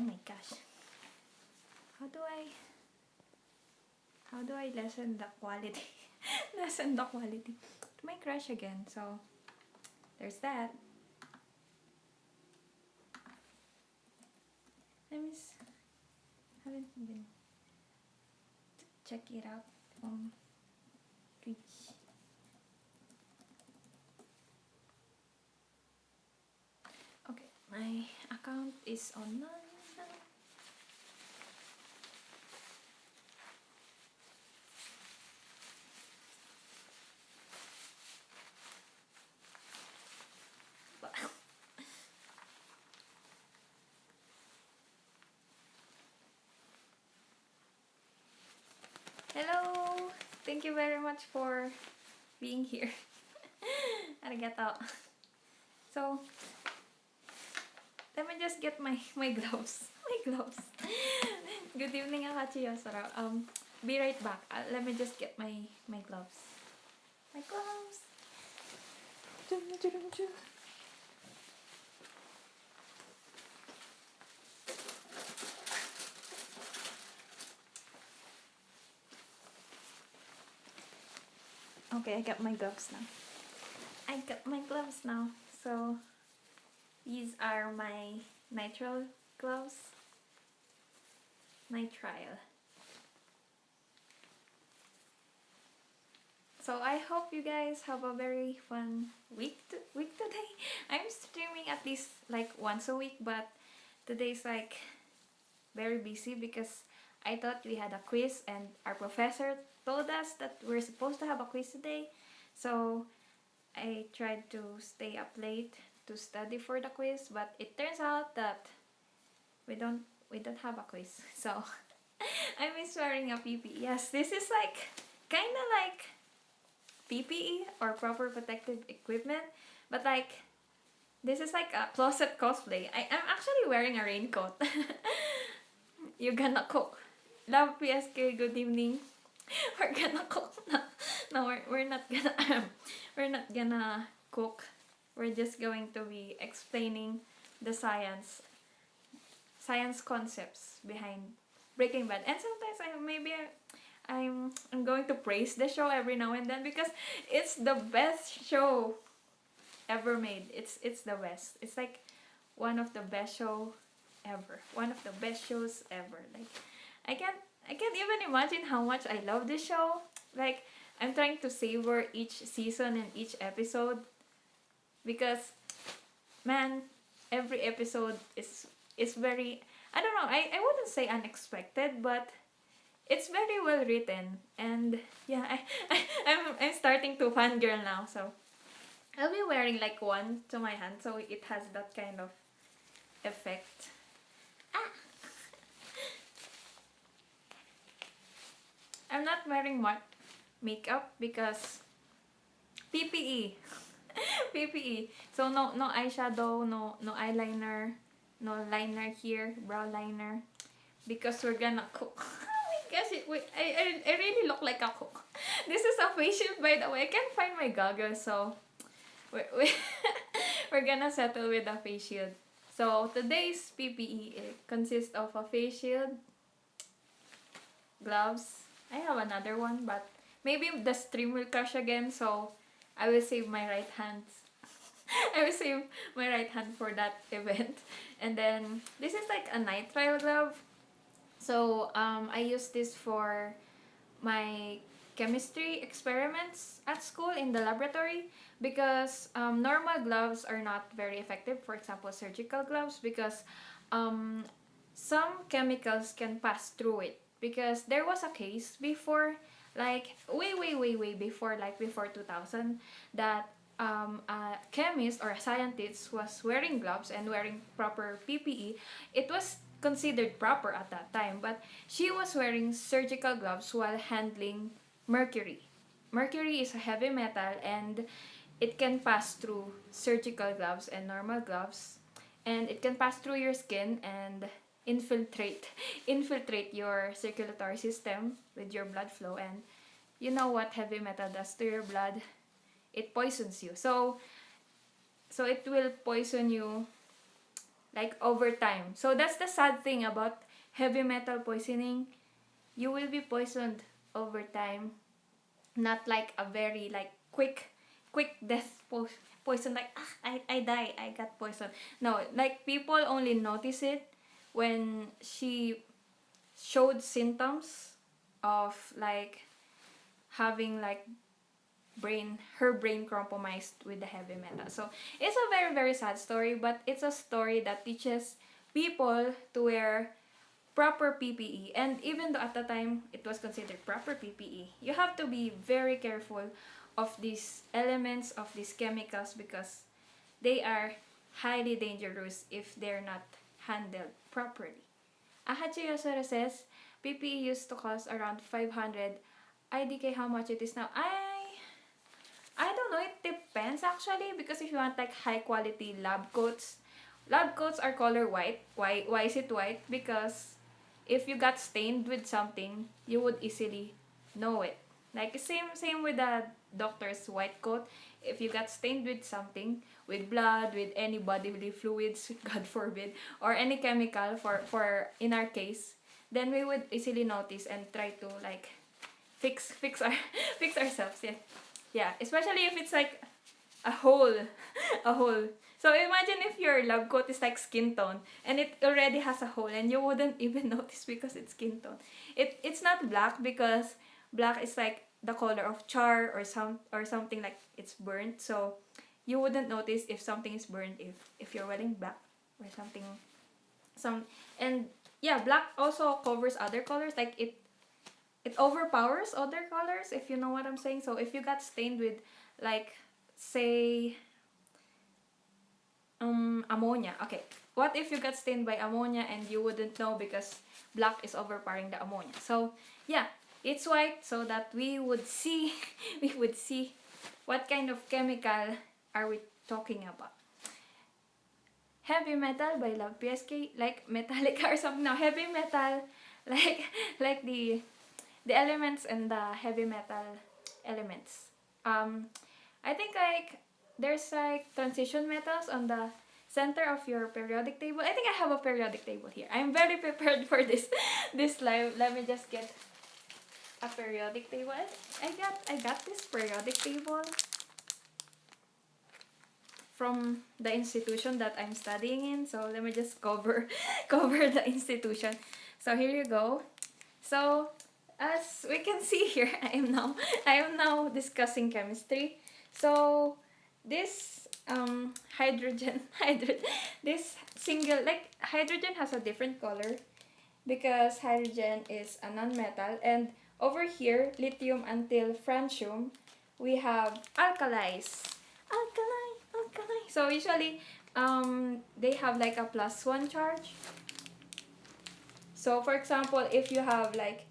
my gosh. How do I lessen the quality? Lessen the quality. It might crash again, so there's that. Haven't been check it out on Twitch. Okay, my account is online. Hello! Thank you very much for being here. Arigato. So, let me just get my gloves. My gloves. Good evening, Akachiyo. Be right back. Let me just get my gloves. My gloves. Okay, I got my gloves now. So, these are my nitrile gloves. Nitrile. So I hope you guys have a very fun week today. I'm streaming at least like once a week, but today's like very busy because I thought we had a quiz and our professor told us that we're supposed to have a quiz today. So I tried to stay up late to study for the quiz, but it turns out that we don't have a quiz. So I miss wearing a PPE. Yes, this is like kinda like PPE or proper protective equipment, but like this is like a closet cosplay. I'm actually wearing a raincoat. You're gonna cook. Love PSK, good evening. We're gonna cook. No, we're not gonna we're not gonna cook. We're just going to be explaining the science concepts behind Breaking Bad. And sometimes I'm going to praise the show every now and then because it's the best show ever made. It's the best. It's like one of the best show ever. One of the best shows ever. Like I can't even imagine how much I love this show. Like I'm trying to savor each season and each episode because man, every episode is very, I don't know, I wouldn't say unexpected, but it's very well written. And yeah, I'm starting to fangirl now, so I'll be wearing like one to my hand so it has that kind of effect. I'm not wearing much makeup because PPE. PPE. So no eyeshadow, no eyeliner, no liner here, brow liner, because we're gonna cook. Oh my gosh, I really look like a cook. This is a face shield, by the way. I can't find my goggles, so we're gonna settle with a face shield. So today's PPE consists of a face shield, gloves. I have another one, but maybe the stream will crash again, so I will save my right hand. I will save my right hand for that event. And then this is like a nitrile glove. So I use this for my chemistry experiments at school in the laboratory because normal gloves are not very effective. For example, surgical gloves, because some chemicals can pass through it. Because there was a case before, like way before, like before 2000, that a chemist or a scientist was wearing gloves and wearing proper PPE. It was considered proper at that time, but she was wearing surgical gloves while handling mercury. Mercury is a heavy metal and it can pass through surgical gloves and normal gloves, and it can pass through your skin and infiltrate your circulatory system with your blood flow. And you know what heavy metal does to your blood? It poisons you. So it will poison you like over time. So that's the sad thing about heavy metal poisoning. You will be poisoned over time, not like a very like quick death poison, like I die, I got poisoned. No, like people only notice it when she showed symptoms of like having like her brain compromised with the heavy metal. So it's a very very sad story, but it's a story that teaches people to wear proper PPE. And even though at the time it was considered proper PPE, you have to be very careful of these elements, of these chemicals, because they are highly dangerous if they're not handled properly. Ahachi Yosara says PPE used to cost around 500. IDK how much it is now? I don't know, it depends actually, because if you want like high quality lab coats are color white. Why is it white? Because if you got stained with something, you would easily know it. Like same with the doctor's white coat. If you got stained with something, with blood, with any bodily fluids, God forbid, or any chemical for in our case, then we would easily notice and try to like fix our fix ourselves. Yeah. Yeah, especially if it's like a hole, a hole. So imagine if your lab coat is like skin tone and it already has a hole and you wouldn't even notice because it's skin tone. It's not black because black is like the color of char or something like it's burnt. So you wouldn't notice if something is burnt if you're wearing black or something. Some and yeah, black also covers other colors, like it overpowers other colors, if you know what I'm saying. So if you got stained with like say ammonia. Okay. What if you got stained by ammonia and you wouldn't know because black is overpowering the ammonia? So yeah, it's white so that we would see we would see what kind of chemical are we talking about. Heavy metal by Love PSK, like Metallica or something. Now heavy metal, like like the elements and the heavy metal elements. I think like there's like transition metals on the center of your periodic table. I think I have a periodic table here. I'm very prepared for this live. Let me just get a periodic table. I got this periodic table from the institution that I'm studying in. So let me just cover cover the institution. So here you go. So as we can see here, I am now discussing chemistry. So this hydrogen this single, like hydrogen has a different color because hydrogen is a non-metal, and over here lithium until francium we have alkali. So usually they have like a +1 charge. So for example, if you have like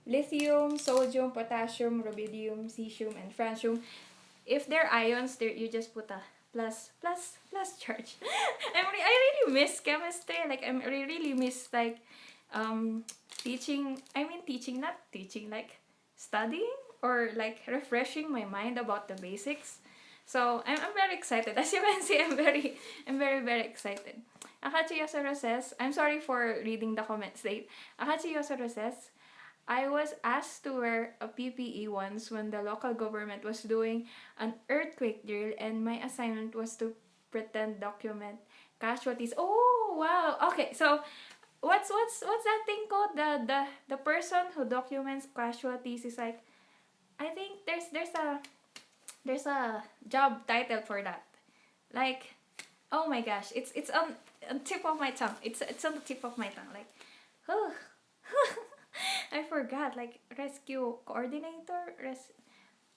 lithium, sodium, potassium, rubidium, cesium, and francium, if they're ions, there you just put a plus charge. I really miss chemistry. Like I really miss like teaching. I mean teaching, not teaching, like studying or like refreshing my mind about the basics. So I'm very excited. As you can see, I'm very excited. Akachi Yosoro says, I'm sorry for reading the comments late. Akachi Yosoro says, I was asked to wear a PPE once when the local government was doing an earthquake drill, and my assignment was to pretend document casualties. Oh wow. Okay, so what's that thing called? The person who documents casualties is like, I think there's a job title for that. Like, oh my gosh, it's on tip of my tongue. It's on the tip of my tongue. Like, oh. I forgot, like rescue coordinator.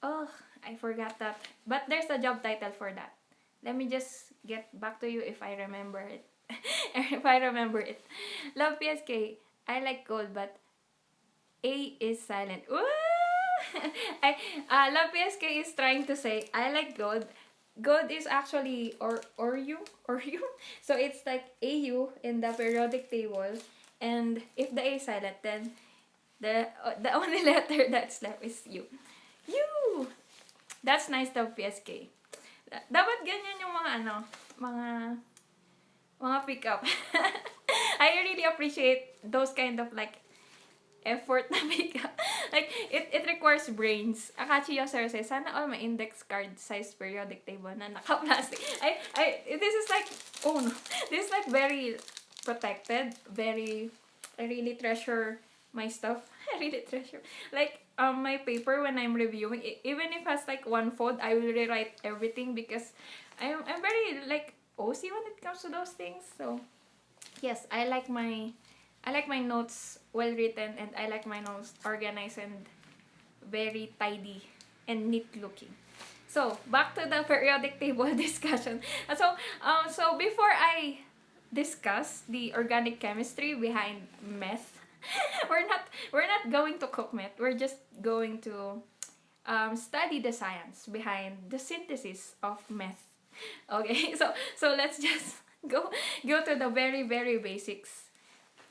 Oh, I forgot that. But there's a job title for that. Let me just get back to you if I remember it. If I remember it. Love PSK. I like gold, but A is silent. Ooh! Love PSK is trying to say I like gold. Gold is actually or you. So it's like AU in the periodic table, and if the A is silent, then the only letter that's left is U. U. That's nice, Love PSK. Dapat ganyan yung mga mga pick up. I really appreciate those kind of like effort na pick up. Like, it requires brains. Akachi Yoser says, sana all my index card size periodic table na naka-plastic. This is like, oh no. This is like very protected. I really treasure my stuff. I really treasure. Like, my paper when I'm reviewing, even if it has like one fold, I will rewrite everything because I'm very like OC when it comes to those things. So, yes, I like my notes well written, and I like my notes organized and very tidy and neat looking. So, back to the periodic table discussion. So before I discuss the organic chemistry behind meth, we're not going to cook meth. We're just going to study the science behind the synthesis of meth. Okay, so let's just go to the very very basics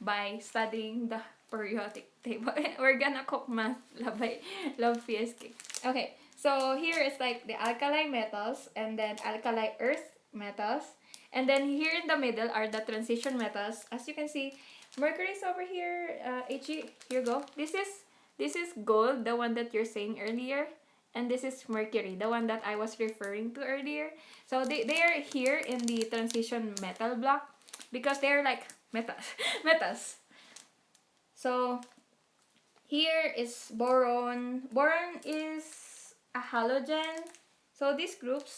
by studying the periodic table. We're gonna cook math by Love PSK. Okay, so here is like the alkali metals and then alkali earth metals. And then here in the middle are the transition metals. As you can see, mercury is over here. Here you go. This is gold, the one that you're saying earlier. And this is mercury, the one that I was referring to earlier. So they are here in the transition metal block because they're like metals. So here is boron. Boron is a halogen. So this group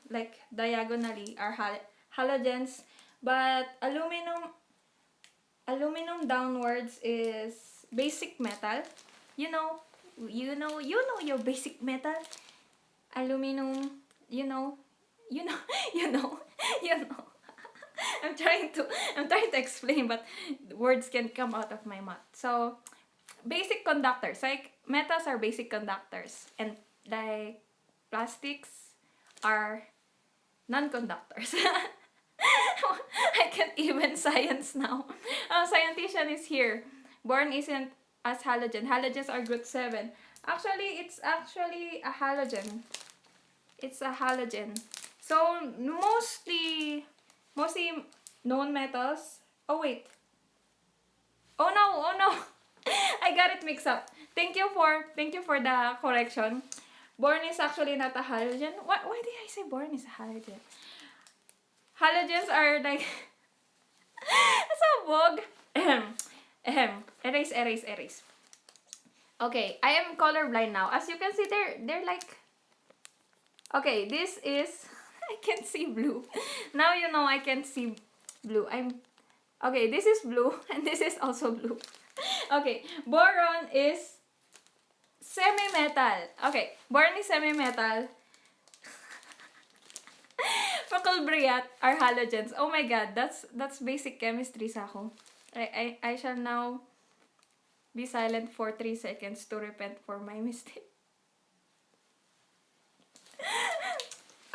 like diagonally are halogens, but aluminum downwards is basic metal. You know your basic metal. Aluminum, you know. I'm trying to explain, but words can't come out of my mouth. So, basic conductors, like metals are basic conductors, and like plastics are non-conductors. I can't even science now. Scientician is here. Boron isn't as halogen. Halogens are group 7. Actually, it's actually a halogen. It's a halogen. So, mostly known metals. Oh wait. Oh no. I got it mixed up. Thank you for the correction. Boron is actually not a halogen. Why did I say boron is a halogen? Halogens are like so bog. Erase. Okay, I am colorblind now. As you can see, they're like. Okay, this is. I can't see blue. Now you know I can't see blue. Okay, this is blue and this is also blue. Okay, boron is semi-metal. Okay, boron is semi-metal. Facalbriate are halogens. Oh my god, that's basic chemistry sa ako. I shall now be silent for 3 seconds to repent for my mistake.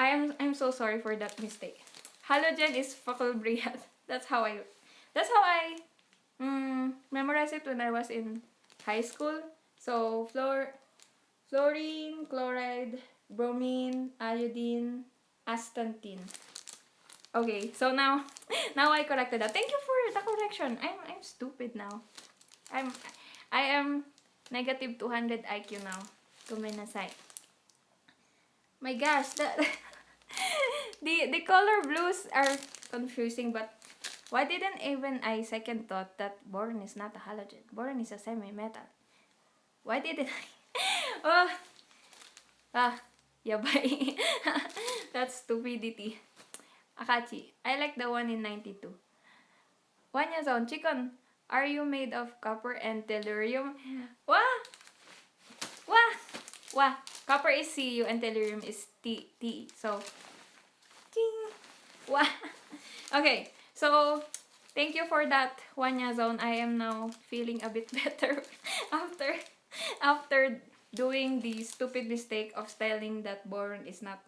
I'm so sorry for that mistake. Halogen is facalbriate. That's how I memorized it when I was in high school. So fluorine, chloride, bromine, iodine, astatine. Okay, so now I corrected that. Thank you for the correction. I'm stupid now. I am negative 200 IQ now. Kuminasai. My gosh, the color blues are confusing, but why didn't even I second thought that boron is not a halogen? Boron is a semi-metal. Why didn't I? Yabay. That's stupidity. Akachi, I like the one in 92. Wanya zone, Chikon, are you made of copper and tellurium? Wah! Copper is Cu and tellurium is Te. So, ting! Wah! Okay, so, thank you for that, Wanya zone. I am now feeling a bit better after doing the stupid mistake of telling that boron is a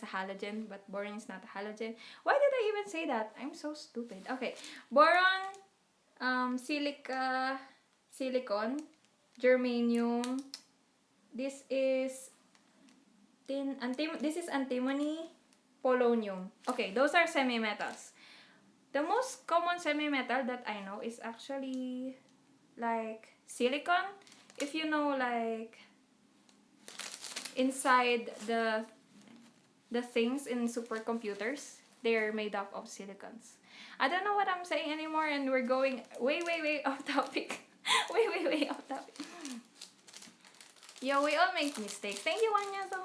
halogen, but boron is not a halogen. Why did I even say that? I'm so stupid. Okay, boron, silicon, germanium. This is antimony, polonium. Okay, those are semi-metals. The most common semi-metal that I know is actually like silicon. If you know, like inside the things in supercomputers, they're made up of silicons. I don't know what I'm saying anymore, and we're going way off topic. way off topic. Yo, we all make mistakes. Thank you, Wanya. So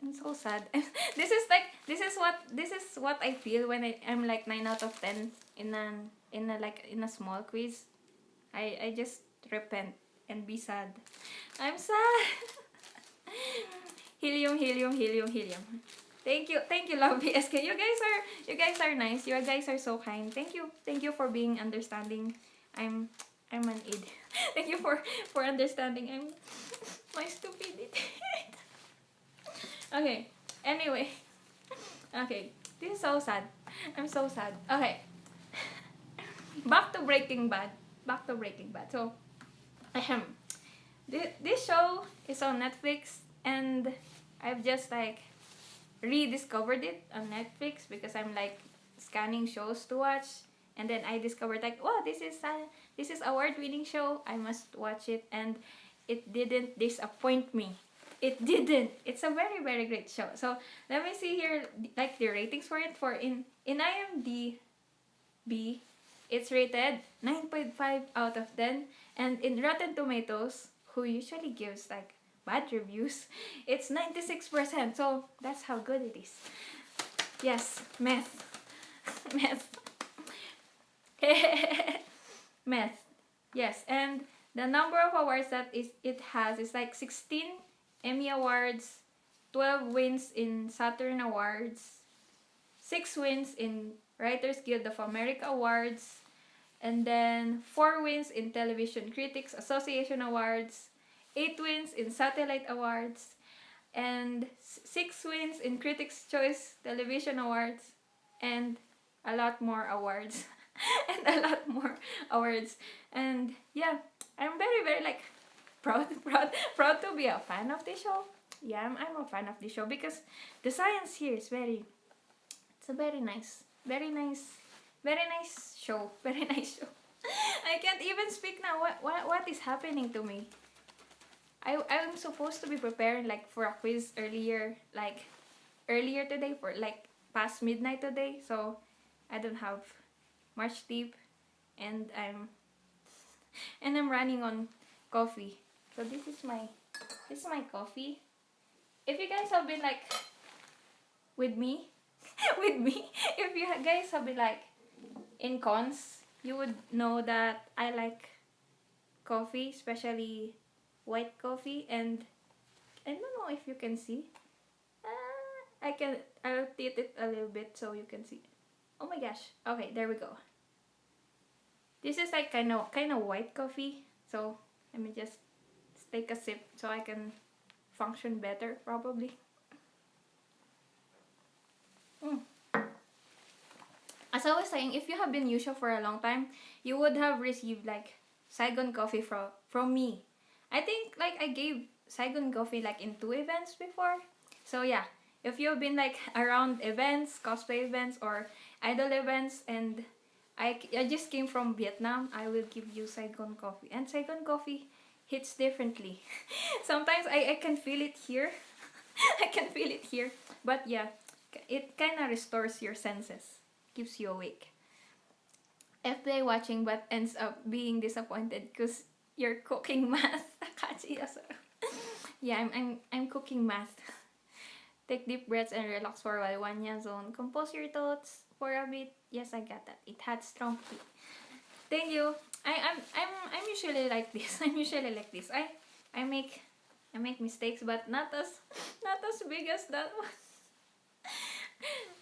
I'm so sad. This is what I feel when I'm like 9 out of 10 in a small quiz. I just repent and be sad. I'm sad. Helium. Thank you, love BSK. You guys are nice. You guys are so kind. Thank you for being understanding. I'm an idiot. Thank you for understanding. I'm my stupidity. Okay. Anyway. Okay. This is so sad. I'm so sad. Okay. Back to Breaking Bad. So, this show is on Netflix, and I've just like rediscovered it on Netflix because I'm like scanning shows to watch, and then I discovered like, wow, this is award-winning show. I must watch it, and it didn't disappoint me. It didn't. It's a very great show. So let me see here, like the ratings for it. For in IMDb, it's rated 9.5 out of 10, and in Rotten Tomatoes, who usually gives like bad reviews, it's 96%. So that's how good it is. Yes, meth. Meth. Yes, and the number of awards that it has is like 16 Emmy Awards, 12 wins in Saturn Awards, 6 wins in Writers Guild of America Awards, and then 4 wins in Television Critics Association Awards, 8 wins in Satellite Awards, and 6 wins in Critics' Choice Television Awards, and a lot more awards. And yeah, I'm very like proud to be a fan of this show. Yeah, I'm a fan of this show because the science here is it's a very nice show. Very nice show. I can't even speak now. What is happening to me? I'm supposed to be preparing like for a quiz earlier today, for like past midnight today, so I don't have much sleep, and I'm running on coffee. So this is my coffee. If you guys have been like with me, if you guys have been like in cons, you would know that I like coffee, especially white coffee, and I don't know if you can see. I'll tilt it a little bit so you can see. Oh my gosh. Okay, there we go. This is like kind of white coffee. So let me just take a sip so I can function better probably. As I was saying, if you have been Yusha for a long time, you would have received like Saigon coffee from me. I think like I gave Saigon coffee like in 2 events before. So yeah, if you've been like around events, cosplay events, or idol events, and I just came from Vietnam, I will give you Saigon coffee. And Saigon coffee hits differently. Sometimes I can feel it here. I can feel it here. But yeah, it kind of restores your senses. Keeps you awake. FBA watching but ends up being disappointed because you're cooking math. Yeah, I'm cooking math. Take deep breaths and relax for a while. Wanya zone. Compose your thoughts for a bit. Yes, I got that. It had strong feet. Thank you. I'm usually like this. I make mistakes, but not as big as that one.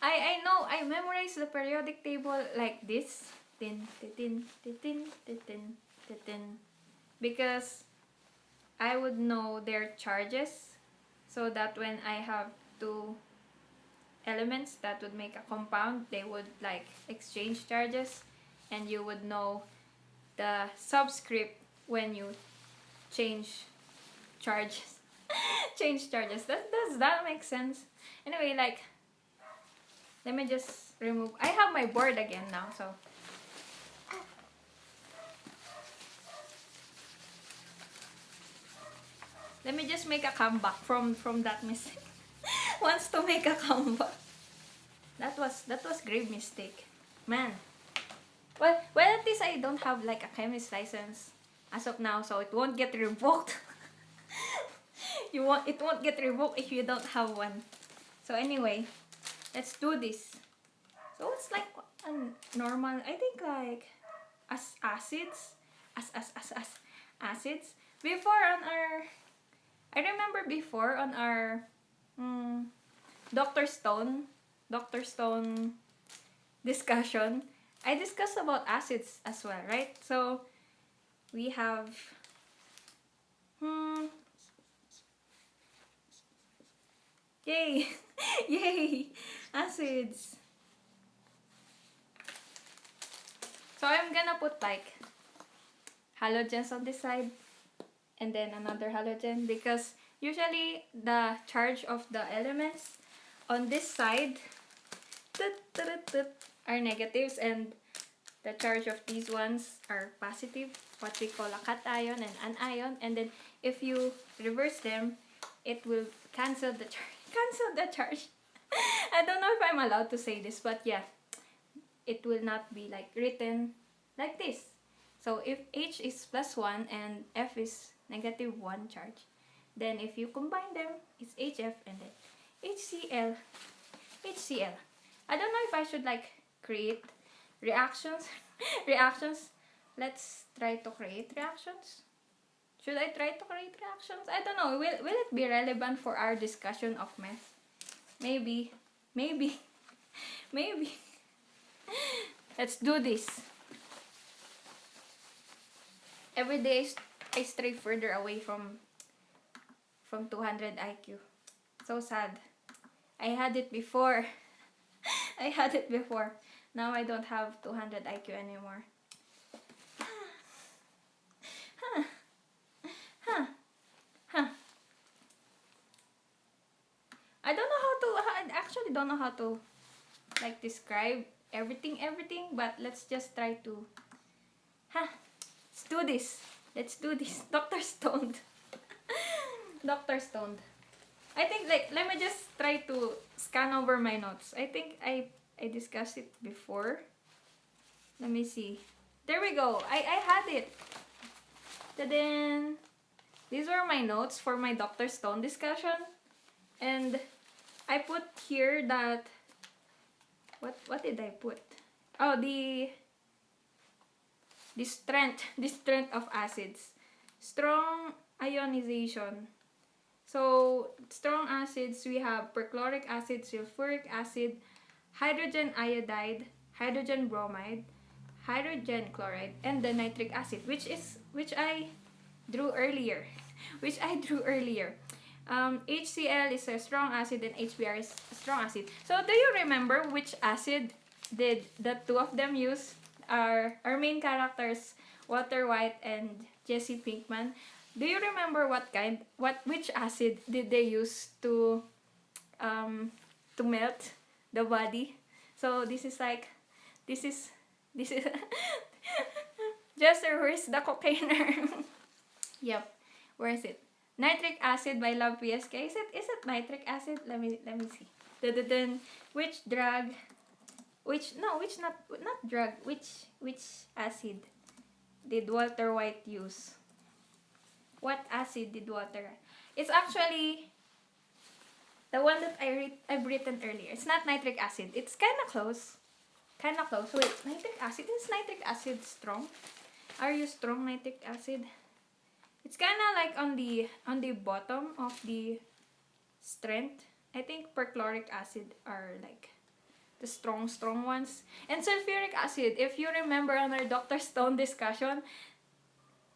I know I memorize the periodic table like this. Tin, tin, tin, tin, tin, tin, tin, because I would know their charges, so that when I have 2 elements that would make a compound, they would like exchange charges, and you would know the subscript when you change charges. change charges. Does that make sense? Anyway, like, let me just remove. I have my board again now, so. Let me just make a comeback from that mistake. Wants to make a comeback. That was grave mistake, man. Well, at least I don't have like a chemist license as of now, so it won't get revoked. It won't get revoked if you don't have one. So anyway, let's do this. So it's like a normal, I think like acids, acids. Before on our, I remember before on our Dr. Stone discussion, I discussed about acids as well, right? So we have yay yay acids. So I'm gonna put like halogens on this side and then another halogen, because usually the charge of the elements on this side are negatives and the charge of these ones are positive, what we call a cation and anion. And then if you reverse them, it will cancel the charge. I don't know if I'm allowed to say this, but yeah, it will not be like written like this. So if H is +1 and F is -1 charge, then if you combine them, it's HF and then HCl. I don't know if I should like create reactions. Let's try to create reactions. Should I try to create reactions? I don't know. Will it be relevant for our discussion of math? Maybe. Let's do this. Every day I stray further away from 200 IQ. So sad. I had it before. Now I don't have 200 IQ anymore. I actually don't know how to like describe everything, but let's just try to let's do this. Dr. Stoned. I think like let me just try to scan over my notes. I think I discussed it before. Let me see. There we go. I had it. Ta-da! These were my notes for my Dr. Stone discussion. And I put here that what did I put? Oh, the strength of acids. Strong ionization. So, strong acids, we have perchloric acid, sulfuric acid, hydrogen iodide, hydrogen bromide, hydrogen chloride, and the nitric acid, which I drew earlier. HCl is a strong acid and HBr is a strong acid. So, do you remember which acid did the two of them use? Our main characters, Walter White and Jesse Pinkman. Do you remember which acid did they use to melt the body? So this is Jester, where's the cocainer? Yep, where is it? Nitric acid by Love PSK. Is it nitric acid? Let me see. Which acid did Walter White use? What acid did Walter? It's actually the one that I've written earlier. It's not nitric acid. It's kind of close. Wait, nitric acid? Is nitric acid strong? Are you strong nitric acid? It's kind of like on the bottom of the strength. I think perchloric acid are like the strong ones. And sulfuric acid, if you remember on our Dr. Stone discussion,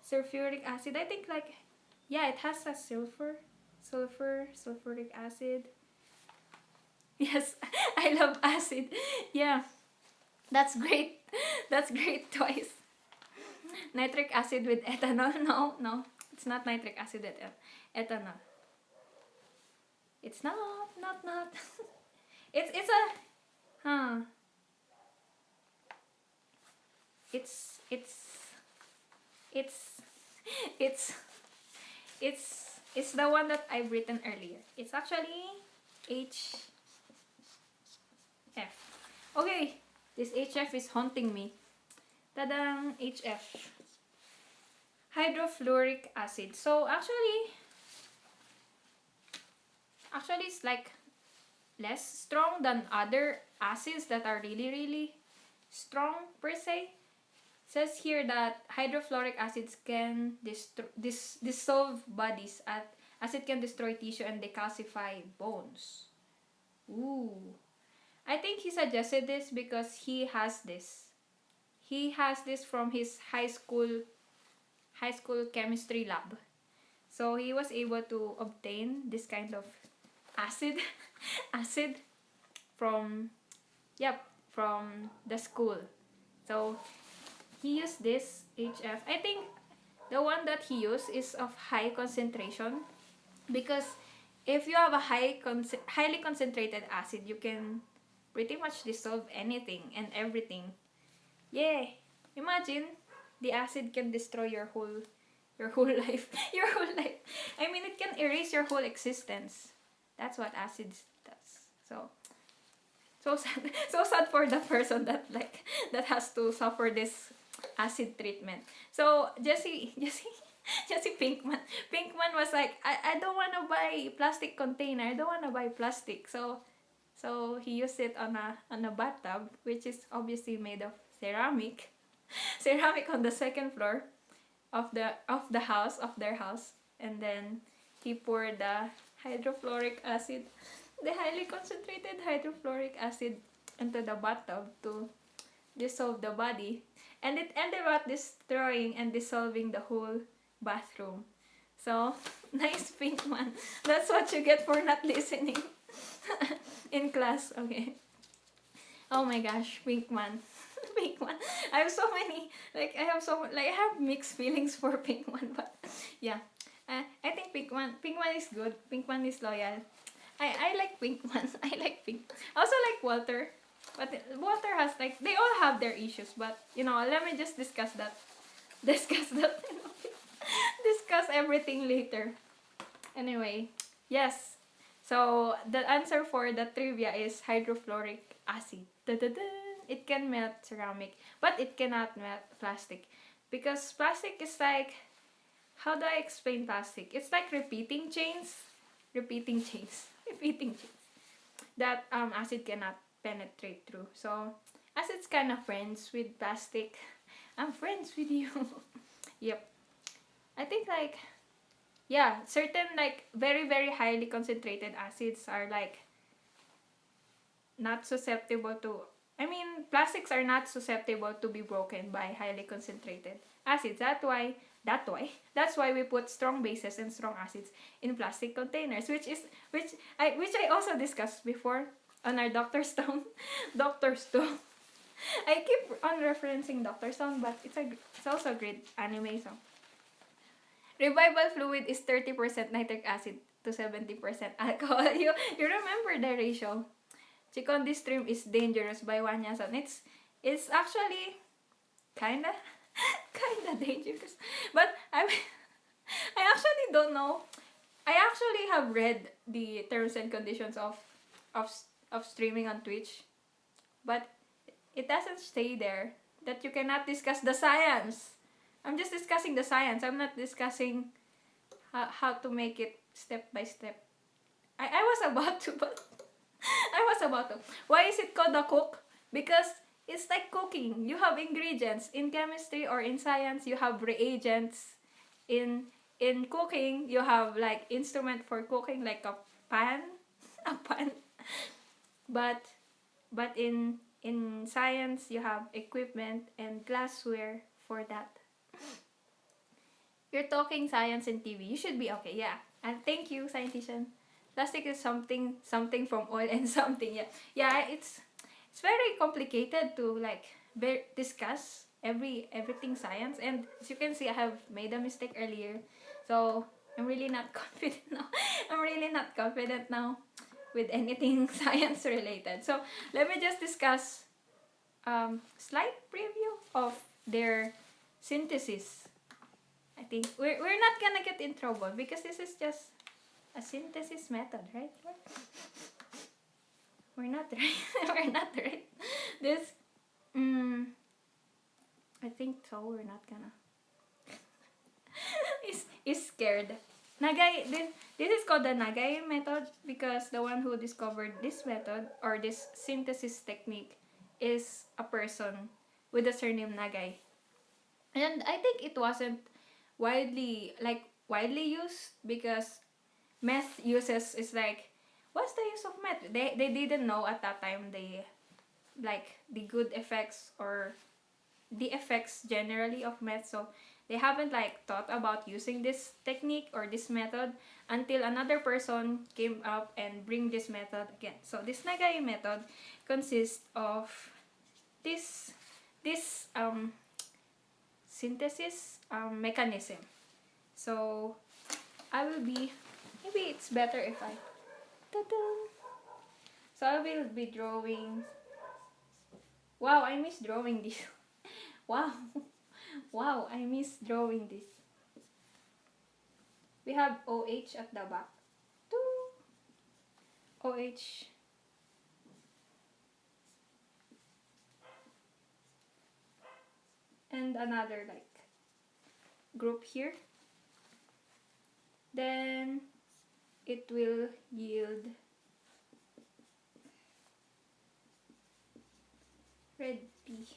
sulfuric acid, I think like, yeah, it has a sulfuric acid. Yes, I love acid. Yeah, that's great. That's great twice. Nitric acid with ethanol. No, it's not nitric acid with ethanol. It's not. It's a huh. It's it's it's it's the one that I've written earlier. It's actually HF. Okay, this HF is haunting me. Tadang, HF. Hydrofluoric acid. So actually it's like less strong than other acids that are really really strong per se. Says here that hydrofluoric acids can dissolve bodies as it can destroy tissue and decalcify bones. Ooh. I think he suggested this because he has this. He has this from his high school chemistry lab. So he was able to obtain this kind of acid acid from from the school. So he used this HF. I think the one that he used is of high concentration because if you have a highly concentrated acid, you can pretty much dissolve anything and everything. Yeah. Imagine the acid can destroy your whole life. Your whole life. I mean, it can erase your whole existence. That's what acid does. So sad. So sad for the person that has to suffer this acid treatment. So Jesse Pinkman was like, I don't wanna buy plastic container. I don't wanna buy plastic. So he used it on a bathtub, which is obviously made of ceramic. Ceramic on the second floor of their house. And then he poured the hydrofluoric acid, the highly concentrated hydrofluoric acid into the bathtub to dissolve the body. And it ended up destroying and dissolving the whole bathroom. So, nice Pinkman. That's what you get for not listening in class. Okay. Oh my gosh, Pinkman. Pinkman. I have so many, I have mixed feelings for Pinkman, but yeah. I think Pinkman is good. Pinkman is loyal. I like Pinkman. I like Pink. I also like Walter. But Walter has they all have their issues, but let me just discuss that. Discuss that. Discuss everything later. Anyway, yes. So the answer for the trivia is hydrofluoric acid. Da-da-da. It can melt ceramic, but it cannot melt plastic. Because plastic is like, how do I explain plastic? It's like repeating chains. Repeating chains. Repeating chains. That acid cannot penetrate through. So, acid's kind of friends with plastic. I'm friends with you. Yep. I think certain very very highly concentrated acids are not susceptible to, I mean, plastics are not susceptible to be broken by highly concentrated acids. That's why we put strong bases and strong acids in plastic containers, which I also discussed before on our Doctor Stone. Doctor Stone. I keep on referencing Doctor Stone, but it's also a great anime song. Revival fluid is 30% nitric acid to 70% alcohol. You remember the ratio? Chikon, this stream is dangerous by Wanya-san. It's actually kinda dangerous. But I actually don't know. I actually have read the terms and conditions of streaming on Twitch, but it doesn't stay there that you cannot discuss the science. I'm just discussing the science. I'm not discussing how to make it step by step. I was about to, but I was about to. Why is it called a cook? Because it's like cooking. You have ingredients. In chemistry or in science, you have reagents. In cooking, you have instrument for cooking, like a pan. A pan. But in science, you have equipment and glassware for that. You're talking science and TV. You should be okay. Yeah. And thank you, scientician. Plastic is something from oil and something. Yeah. It's very complicated to discuss everything science. And as you can see, I have made a mistake earlier. So I'm really not confident now. I'm really not confident now with anything science related. So let me just discuss slight preview of their synthesis. I think we're not gonna get in trouble because this is just a synthesis method, right? We're not right. We're not right. This, I think so. We're not gonna. is scared. This is called the Nagai method because the one who discovered this method or this synthesis technique is a person with the surname Nagai. And I think it wasn't widely used because meth uses is like, what's the use of meth? They didn't know at that time the good effects or the effects generally of meth, so they haven't thought about using this technique or this method until another person came up and bring this method again. So this Nagai method consists of this synthesis mechanism. So I will be, maybe it's better if I, ta-da! So I will be drawing. Wow, I miss drawing this. Wow. Wow, I miss drawing this. We have OH at the back. OH. And another group here. Then it will yield red P.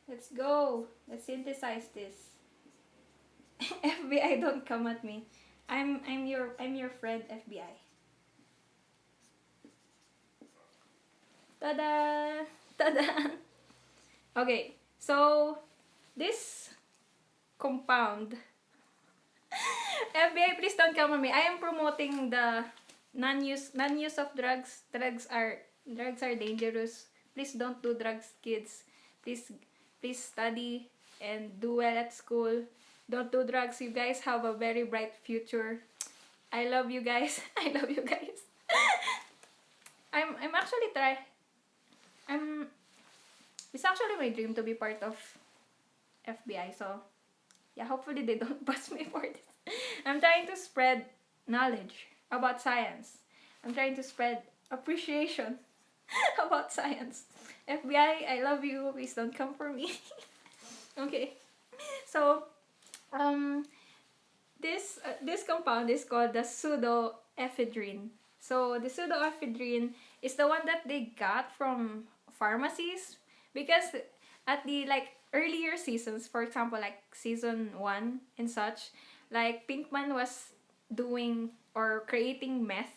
Let's go. Let's synthesize this. FBI, don't come at me. I'm your friend, FBI. Tada! Tada! Okay, so this compound. FBI, please don't come at me. I am promoting the non-use of drugs. Drugs are dangerous. Please don't do drugs, kids. Please study and do well at school. Don't do drugs. You guys have a very bright future. I love you guys. I love you guys. I'm actually it's actually my dream to be part of FBI. So yeah, hopefully they don't bust me for this. I'm trying to spread knowledge about science. I'm trying to spread appreciation about science. FBI, I love you. Please don't come for me. Okay. So, this compound is called the pseudoephedrine. So the pseudoephedrine is the one that they got from pharmacies because at the earlier seasons, for example, season 1 and such, Pinkman was doing or creating meth.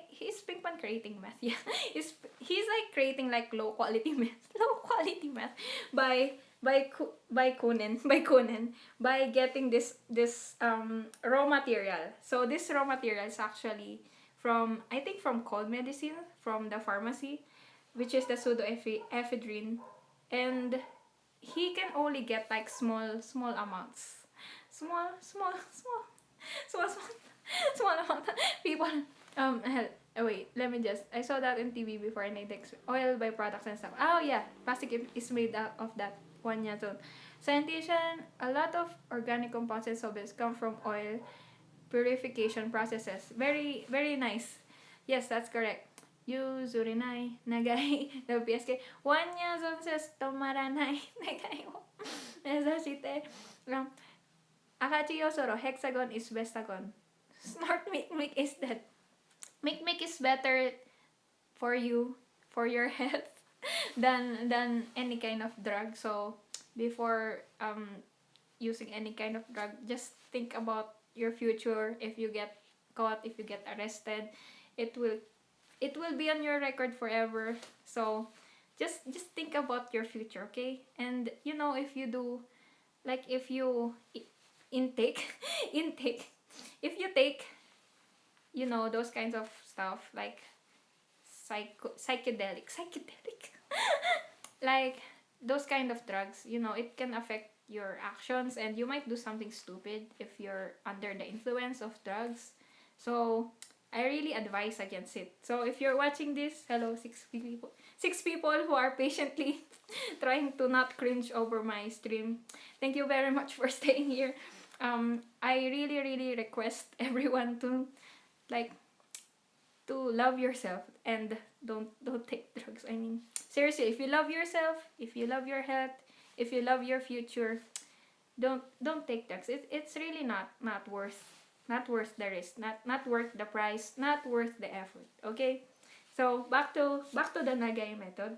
He's Pinkman creating meth. Yeah, he's creating low quality meth by Kunin by getting this raw material. So this raw material is actually from, I think, from cold medicine from the pharmacy, which is the pseudoephedrine, and he can only get small amounts, small amount. People wait, let me just, I saw that in TV before, and it oil byproducts and stuff. Oh yeah, plastic is made out of that one yazon. Sanitation, a lot of organic compounds and solvents come from oil purification processes. Very, very nice. Yes, that's correct. Yuzurinai, nagai, WPSK. One yazon says tomaranai, nagai mo. Nesashite. Akachi yosoro, hexagon is bestagon. Snort Mic is dead. Mic is better for you, for your health, than any kind of drug. So before using any kind of drug, just think about your future. If you get caught, if you get arrested, it will be on your record forever. So just think about your future, okay? And if you do, if you intake if you take those kinds of stuff psychedelic those kind of drugs, it can affect your actions, and you might do something stupid if you're under the influence of drugs. So I really advise against it. So if you're watching this, hello, six people who are patiently trying to not cringe over my stream. Thank you very much for staying here. I really, really request everyone to like to love yourself and don't take drugs. I mean, seriously, if you love yourself, if you love your health, if you love your future, don't take drugs. It's really not worth the risk, not worth the price, not worth the effort. Okay, so back to the Nagay method.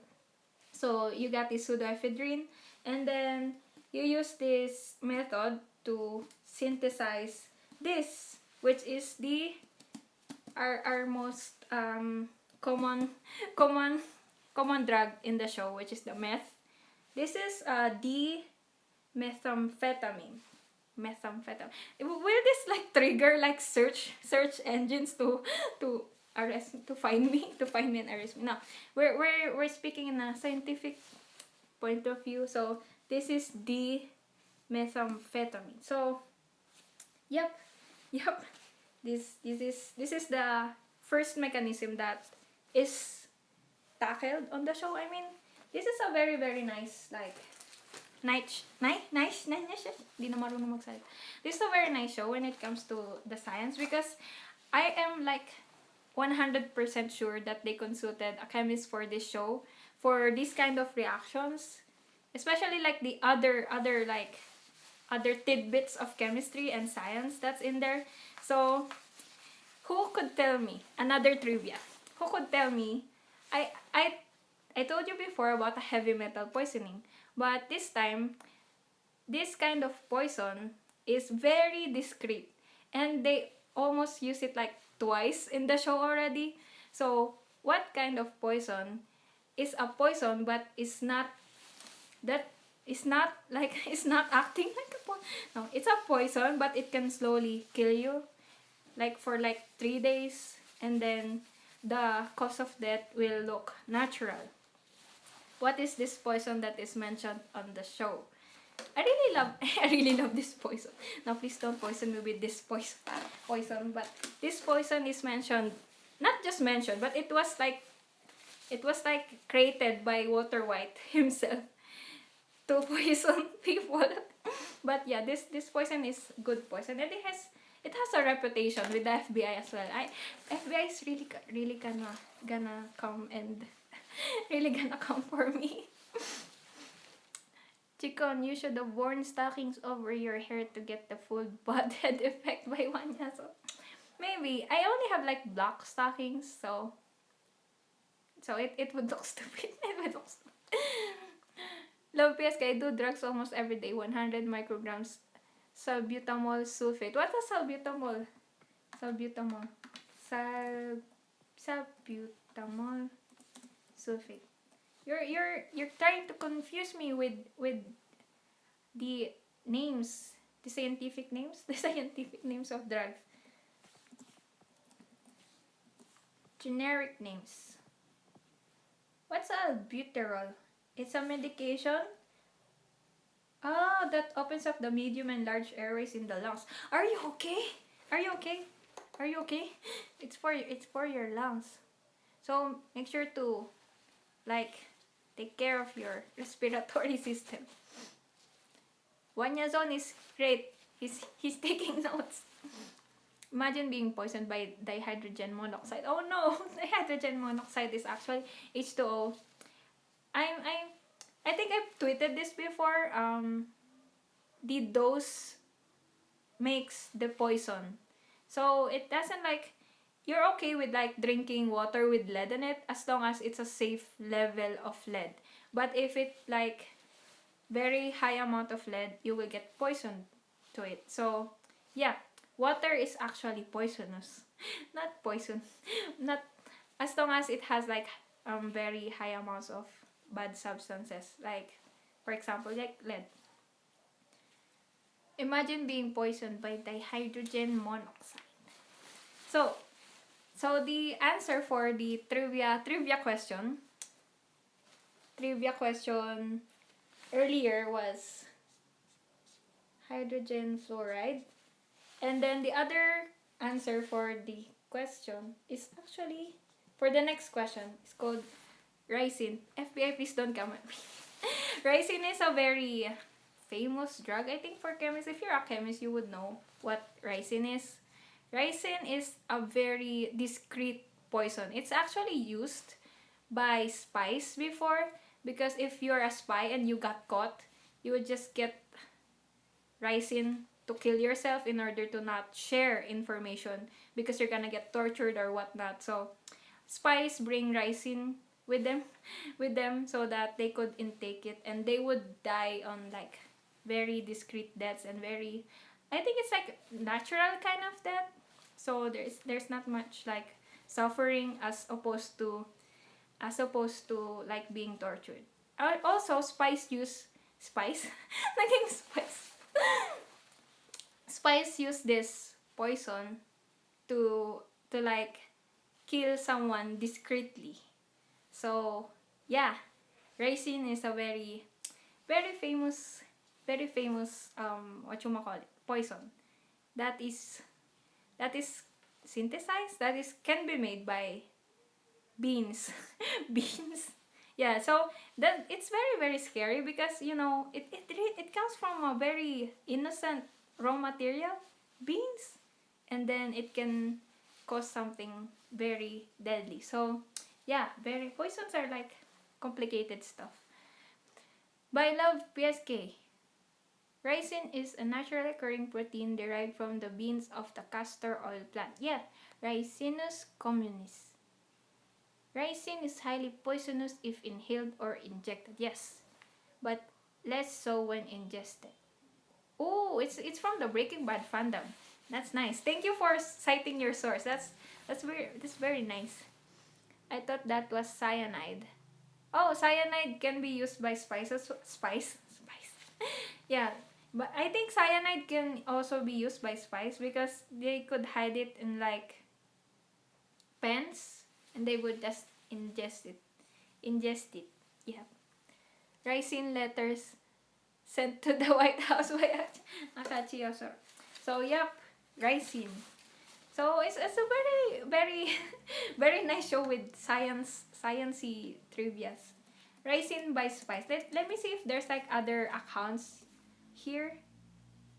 So you got this pseudoephedrine, and then you use this method to synthesize this, which is the our most common common common drug in the show, which is the meth. This is D methamphetamine. Methamphetamine. Will this like trigger like search engines to arrest to find me and arrest me? No, we're speaking in a scientific point of view. So this is D methamphetamine. So yep, yep. This is the first mechanism that is tackled on the show. I mean, this is a very very nice like nice. Di na marunong magsalita. This is a very nice show when it comes to the science, because I am like 100% sure that they consulted a chemist for this show for this kind of reactions, especially like the other like other tidbits of chemistry and science that's in there. So who could tell me another trivia? Who could tell me? I told you before about a heavy metal poisoning, but this time this kind of poison is very discreet, and they almost use it like twice in the show already. So what kind of poison is a poison but is not that is not like it's not acting like a poison? No, it's a poison but it can slowly kill you like for like 3 days, and then the cause of death will look natural. What is this poison that is mentioned on the show? I really love I really love this poison. Now please don't poison me with this poison, but this poison is mentioned, not just mentioned, but it was like created by Walter White himself to poison people. But yeah, this poison is good poison, and it has a reputation with the FBI as well. FBI is really gonna come and really gonna come for me. Chikon, you should have worn stockings over your hair to get the full butt head effect by Wanya. So maybe I only have like black stockings, so it would look stupid. It would look stupid. Love PSK, I do drugs almost every day. 100 micrograms salbutamol sulfate. What is salbutamol? Salbutamol. Salbutamol sulfate. You're trying to confuse me with the names, the scientific names, of drugs. Generic names. What's albuterol? It's a medication. Oh, that opens up the medium and large airways in the lungs. Are you okay? Are you okay? Are you okay? It's for your lungs. So make sure to like take care of your respiratory system. Wanyazon is great. He's taking notes. Imagine being poisoned by dihydrogen monoxide. Oh no, dihydrogen monoxide is actually H2O. I think I've tweeted this before. The dose makes the poison. So it doesn't like, you're okay with like drinking water with lead in it as long as it's a safe level of lead. But if it like very high amount of lead, you will get poisoned to it. So yeah, water is actually poisonous. Not poison. Not as long as it has like very high amounts of bad substances, like for example like lead. Imagine being poisoned by dihydrogen monoxide. So the answer for the trivia question earlier was hydrogen fluoride. And then the other answer for the question is actually for the next question. It's called ricin. FBI, please don't come at me. Ricin is a very famous drug, I think, for chemists. If you're a chemist, you would know what ricin is. Ricin is a very discreet poison. It's actually used by spies before, because if you're a spy and you got caught, you would just get ricin to kill yourself in order to not share information because you're gonna get tortured or whatnot. So spies bring ricin with them so that they could intake it, and they would die on like very discreet deaths and very, I think it's like natural kind of death. So there's not much like suffering as opposed to like being tortured. Also, spies use spies naging spies spies use this poison to like kill someone discreetly. So yeah, ricin is a very famous what you call it, poison that is synthesized, that is can be made by beans. Beans. Yeah, so that it's very scary because it comes from a very innocent raw material, beans, and then it can cause something very deadly. So yeah, very poisons are like complicated stuff. By Love PSK. Ricin is a naturally occurring protein derived from the beans of the castor oil plant. Yeah, Ricinus communis. Ricin is highly poisonous if inhaled or injected. Yes, but less so when ingested. Oh, it's from the Breaking Bad fandom. That's nice. Thank you for citing your source. That's very nice. I thought that was cyanide. Oh, cyanide can be used by spices. Spice. Yeah, but I think cyanide can also be used by spies because they could hide it in like pens, and they would just ingest it. Ingest it. Yeah. Ricin letters sent to the White House by Akachi Osor. So yep, ricin. So it's a very very nice show with sciencey trivias. Ricin by Spice. Let me see if there's like other accounts here.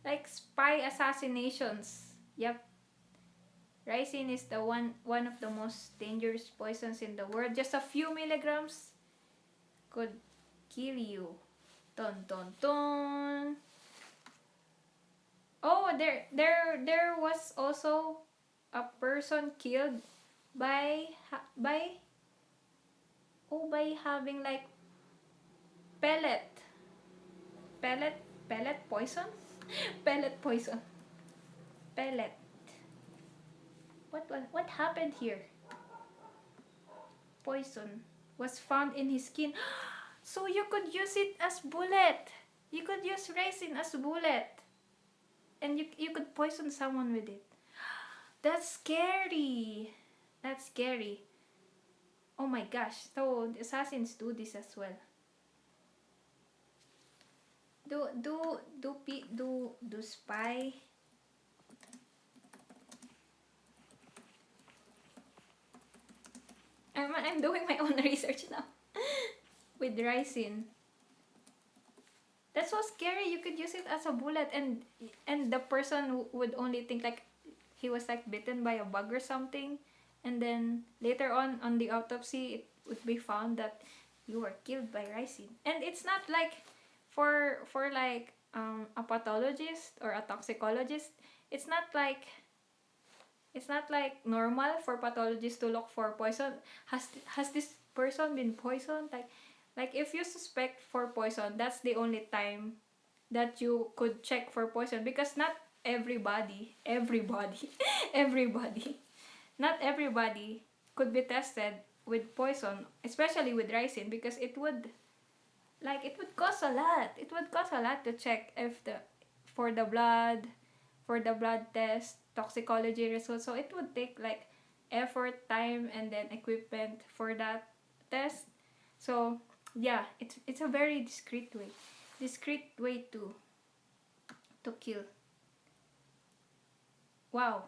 Like spy assassinations. Yep. Ricin is the one of the most dangerous poisons in the world. Just a few milligrams could kill you. Dun dun dun. Oh, there was also a person killed by having like pellet pellet pellet poison. Pellet poison. Pellet. What happened here? Poison was found in his skin. So you could use it as bullet. You could use ricin as bullet. And you could poison someone with it. That's scary. That's scary. Oh my gosh. So the assassins do this as well. Do spy. I'm doing my own research now. With ricin. That's so scary. You could use it as a bullet, and the person would only think like he was like bitten by a bug or something, and then later on the autopsy it would be found that you were killed by ricin. And it's not like for like a pathologist or a toxicologist. It's not like normal for pathologists to look for poison. Has this person been poisoned? Like if you suspect for poison, that's the only time that you could check for poison, because not everybody, everybody, not everybody could be tested with poison, especially with ricin, because it would cost a lot. It would cost a lot to check if for the blood, test, toxicology results. So it would take like effort, time, and then equipment for that test. So yeah, it's a very discreet way to kill. Wow.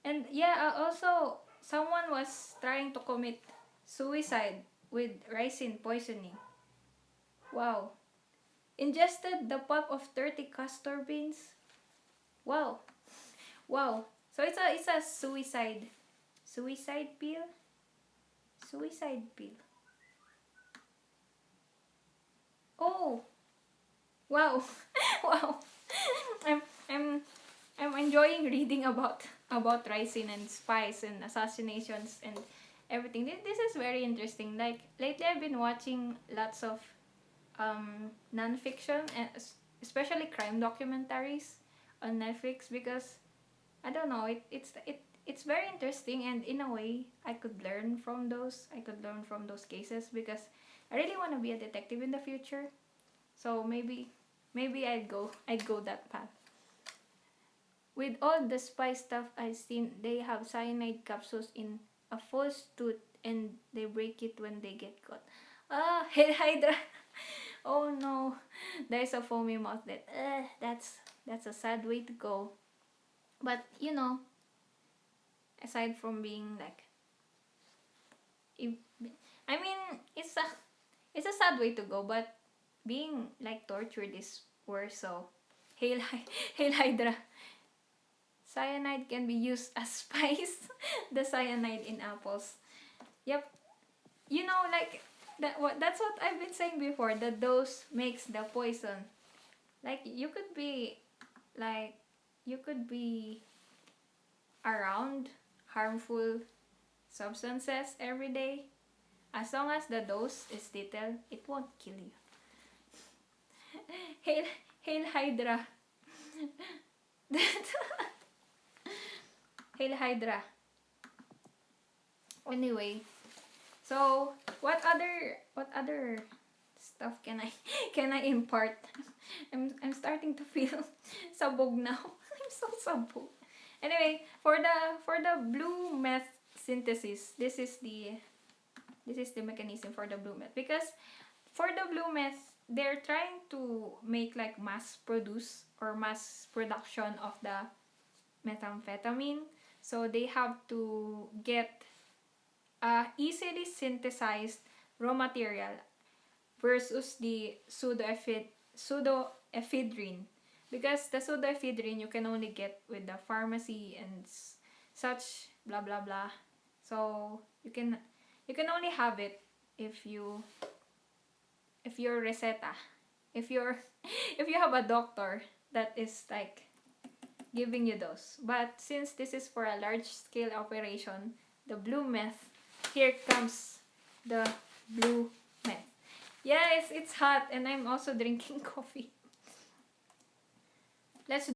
And yeah, also someone was trying to commit suicide with ricin poisoning. Wow. Ingested the pulp of 30 castor beans. Wow. Wow. So it's a suicide pill. Suicide pill. Oh, wow. Wow. I'm I'm I'm enjoying reading about ricin and spice and assassinations and everything. This is very interesting. Like lately I've been watching lots of non-fiction and especially crime documentaries on Netflix because I don't know, it's very interesting, and in a way I could learn from those. I could learn from those cases because I really want to be a detective in the future. So maybe I'd go that path. With all the spy stuff I've seen, they have cyanide capsules in a false tooth and they break it when they get caught. Ah, Hail Hydra. Oh no, there's a foamy mouth that. That's a sad way to go. But aside from being like, if, I mean, it's a sad way to go, but being like tortured is worse. So, hail, hail Hydra. Cyanide can be used as spice. The cyanide in apples. Yep. Like that's what I've been saying before. The dose makes the poison. Like like you could be around harmful substances every day. As long as the dose is little, it won't kill you. Hail, hail Hydra. Hail Hydra. Anyway, so what other stuff can I can I impart? I'm starting to feel sabog now. I'm so sabog. Anyway, for the blue meth synthesis, this is the mechanism for the blue meth, because for the blue meth they're trying to make like mass produce or mass production of the methamphetamine. So they have to get easily synthesized raw material versus the pseudoephedrine, because the pseudoephedrine you can only get with the pharmacy and such blah blah blah. So you can only have it if you're reseta, if you're if you have a doctor that is like giving you those. But since this is for a large scale operation, the blue meth, here comes the blue meth. Yes, it's hot and I'm also drinking coffee. Let's